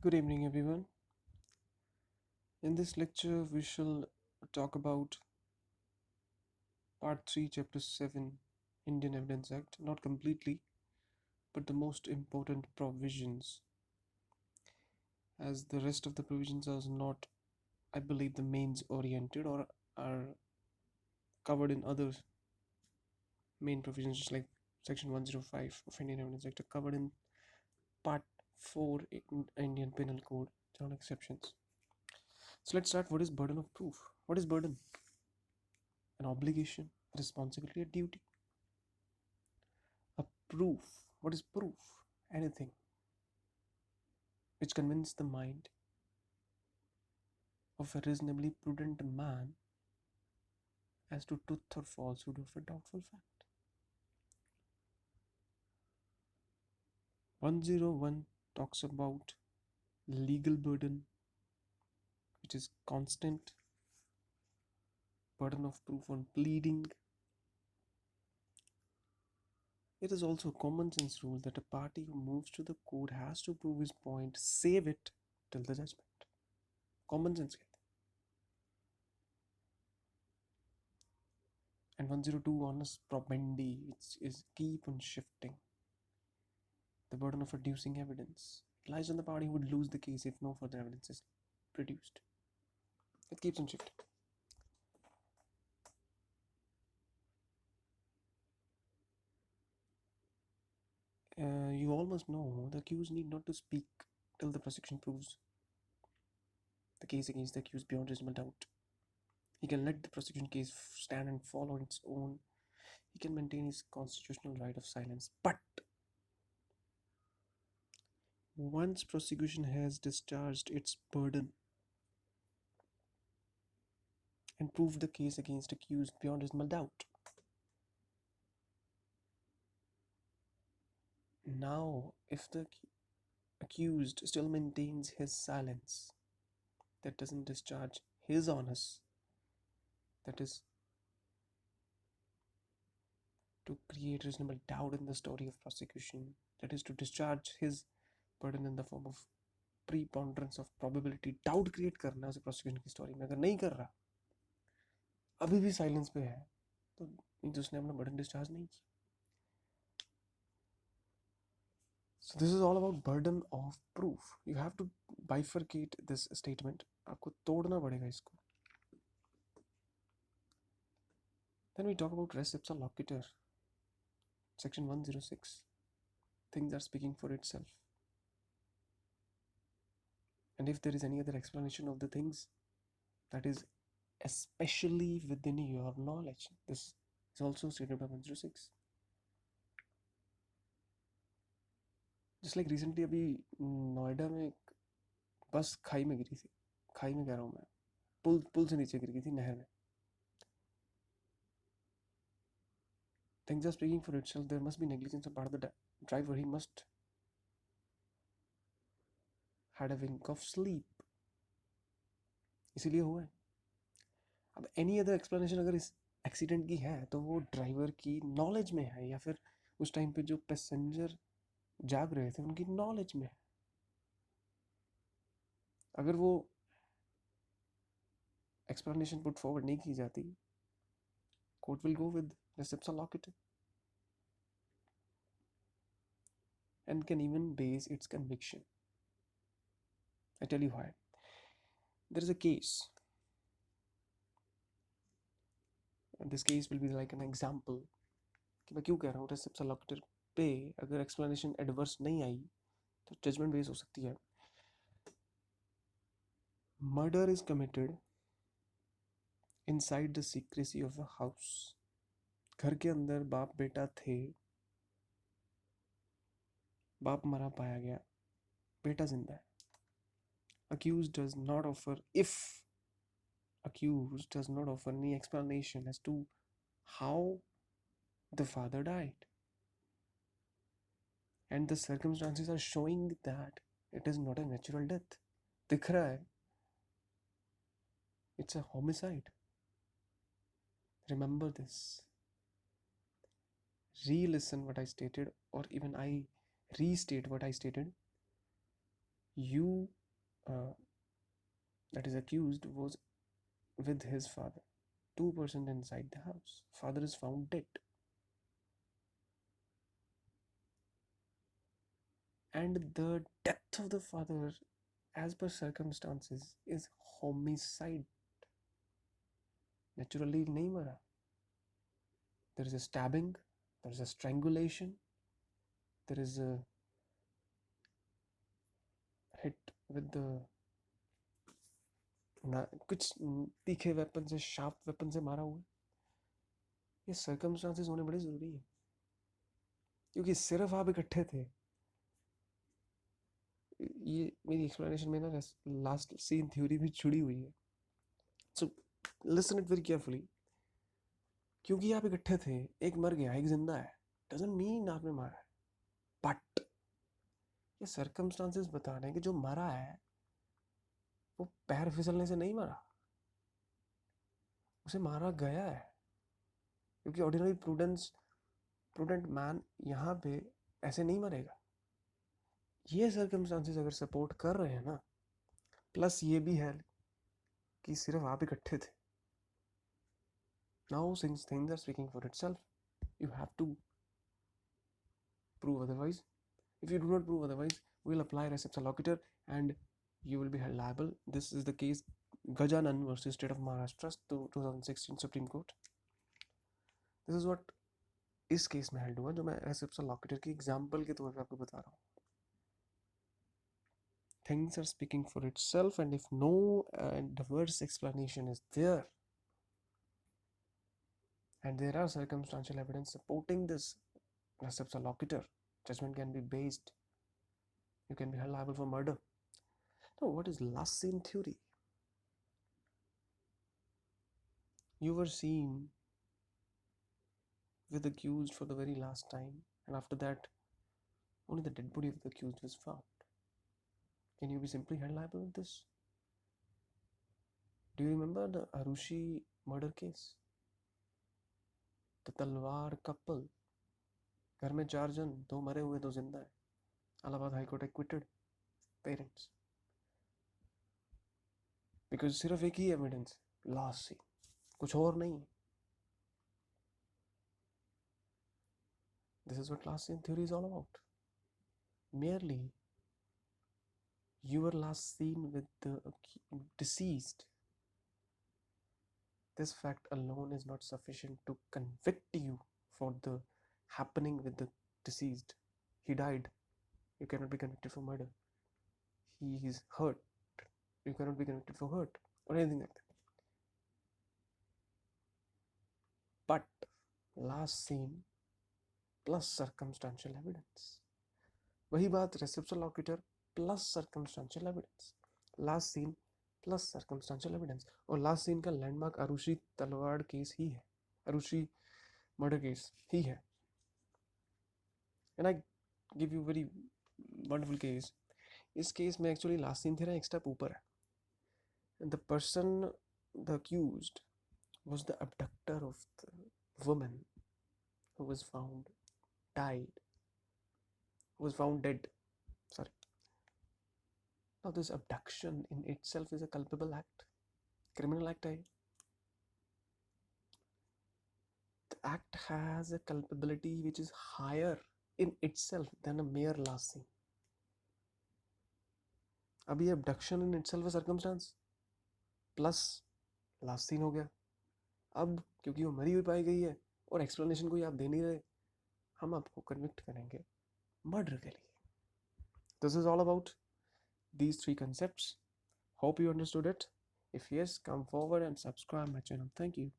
Good evening, everyone. In this lecture, we shall talk about Part 3, Chapter 7, Indian Evidence Act. Not completely, but the most important provisions, as the rest of the provisions are not, I believe, the mains oriented or are covered in other main provisions, just like Section 105 of Indian Evidence Act, are covered in Part 4 in Indian Penal Code, without exceptions. So let's start. What is burden of proof? What is burden? An obligation, a responsibility, a duty. A proof. What is proof? Anything which convinces the mind of a reasonably prudent man as to truth or falsehood of a doubtful fact. 101 talks about legal burden, which is constant, burden of proof on pleading. It is also a common sense rule that a party who moves to the court has to prove his point, save it till the judgment. Common sense. And 102 honest probendi, which is keep on shifting. The burden of adducing evidence. It lies on the party who would lose the case if no further evidence is produced. It keeps on shifting. You all must know the accused need not to speak till the prosecution proves the case against the accused beyond reasonable doubt. He can let the prosecution case stand and fall on its own. He can maintain his constitutional right of silence. But once prosecution has discharged its burden and proved the case against accused beyond reasonable doubt, now if the accused still maintains his silence, that doesn't discharge his onus, that is to create reasonable doubt in the story of prosecution, that is to discharge his burden in the form of preponderance of probability, doubt create करना है उसे prosecution की story में, अगर नहीं कर रहा, अभी भी साइलेंस पे है, तो उसने अपना बर्डन डिस्चार्ज नहीं किया. So this is all about burden of proof. You have to bifurcate this statement. आपको तोड़ना पड़ेगा इसको. Then we talk about res ipsa loquitur. Section 106. Things are speaking for itself. And if there is any other explanation of the things, that is especially within your knowledge. This is also stated by 106. Just like recently अभी नोएडा में एक बस खाई में गिरी थी. खाई में कह रहा हूँ मैं, पुल से नीचे गिर गई थी नहर में. Things are speaking for itself. There must be negligence on part of the driver. He must had a wink of sleep. इसीलिए हुआ है. अब एनी अदर एक्सप्लेनेशन अगर इस एक्सीडेंट की है तो वो ड्राइवर की नॉलेज में है, या फिर उस टाइम पे जो पैसेंजर जाग रहे थे उनकी नॉलेज में है. अगर वो एक्सप्लेनेशन पुट फॉरवर्ड नहीं की जाती, court will go with res ipsa loquitur and can even base its conviction. I tell you why. There is a case. And this case will be like an example कि मैं क्यों कह रहा हूँ res ipsa loquitur पे अगर explanation adverse नहीं आई तो जजमेंट बेस हो सकती है. Murder is committed inside the secrecy of a house. घर के अंदर बाप बेटा थे, बाप मरा पाया गया, बेटा जिंदा है. Accused does not offer any explanation as to how the father died, and the circumstances are showing that it is not a natural death. दिख रहा है, it's a homicide. Remember this. Re-listen what I stated, or even I restate what I stated. You, uh, that is accused, was with his father. 2% inside the house. Father is found dead. And the death of the father, as per circumstances, is homicide. Naturally नहीं मरा. There is a stabbing, there is a strangulation, there is a hit with the कुछ तीखे weapon से, sharp weapon से मारा हुआ है. ये सर्कमस्टांसेस होने बड़े ज़रूरी है, क्योंकि सिर्फ आप इकट्ठे थे. ये मेरी एक्सप्लेनेशन में ना लास्ट सीन थ्योरी भी जुड़ी हुई है. So listen it very carefully. क्योंकि आप इकट्ठे थे, एक मर गया, एक जिंदा है, डजंट मीन आपने मारा है. बट ये सर्कमस्टांसेस बता रहे हैं कि जो मरा है वो पैर फिसलने से नहीं मरा, उसे मारा गया है. क्योंकि ऑर्डिनरी प्रूडेंट मैन यहाँ पे ऐसे नहीं मरेगा. ये सर्कमस्टांसेस अगर सपोर्ट कर रहे हैं ना, प्लस ये भी है कि सिर्फ आप इकट्ठे थे. Now since things are speaking for itself, you have to prove otherwise. If you do not prove otherwise, we will apply res ipsa loquitur and you will be held liable. This is the case Gajanan versus State of Maharashtra, 2016 Supreme Court. This is what इस case में held हुआ, जो मैं res ipsa loquitur की example के तौर पे आपको बता रहा हूँ. Things are speaking for itself, and if no diverse explanation is there, and there are circumstantial evidence supporting this res ipsa loquitur, judgment can be based. You can be held liable for murder. Now, what is last seen theory? You were seen with the accused for the very last time, and after that, only the dead body of the accused was found. Can you be simply held liable with this? Do you remember the Arushi murder case? The Talwar couple. घर में 4 जन, 2 मरे हुए, 2 जिंदा है. Allahabad High Court acquitted parents. Because सिर्फ एक ही evidence, last scene, कुछ और नहीं. This is what last scene theory is all about. Merely, you were last seen with the deceased. This fact alone is not sufficient to convict you for the happening with the deceased. He died. You cannot be convicted for murder. He is hurt. You cannot be convicted for hurt or anything like that. But last scene plus circumstantial evidence. वही बात res ipsa loquitur plus circumstantial evidence. Last scene plus circumstantial evidence. और last scene का landmark Arushi Talwar case ही है, Arushi murder case ही है. And I give you very wonderful case. इस case में actually last scene थे ना एक स्टेप ऊपर है. And the person, the accused, was the abductor of the woman who was found died, who was found dead. Sorry. Now this abduction in itself is a culpable act, criminal act. The act has a culpability which is higher in itself than a mere last scene. अब ये abduction in itself a circumstance plus last scene हो गया. अब क्योंकि वो मरी हुई पाई गई है और एक्सप्लेनेशन कोई आप दे नहीं रहे, हम आपको कन्विक्ट करेंगे मर्डर के लिए. This is all about these 3 concepts. Hope you understood it. If yes, come forward and subscribe my channel. Thank you.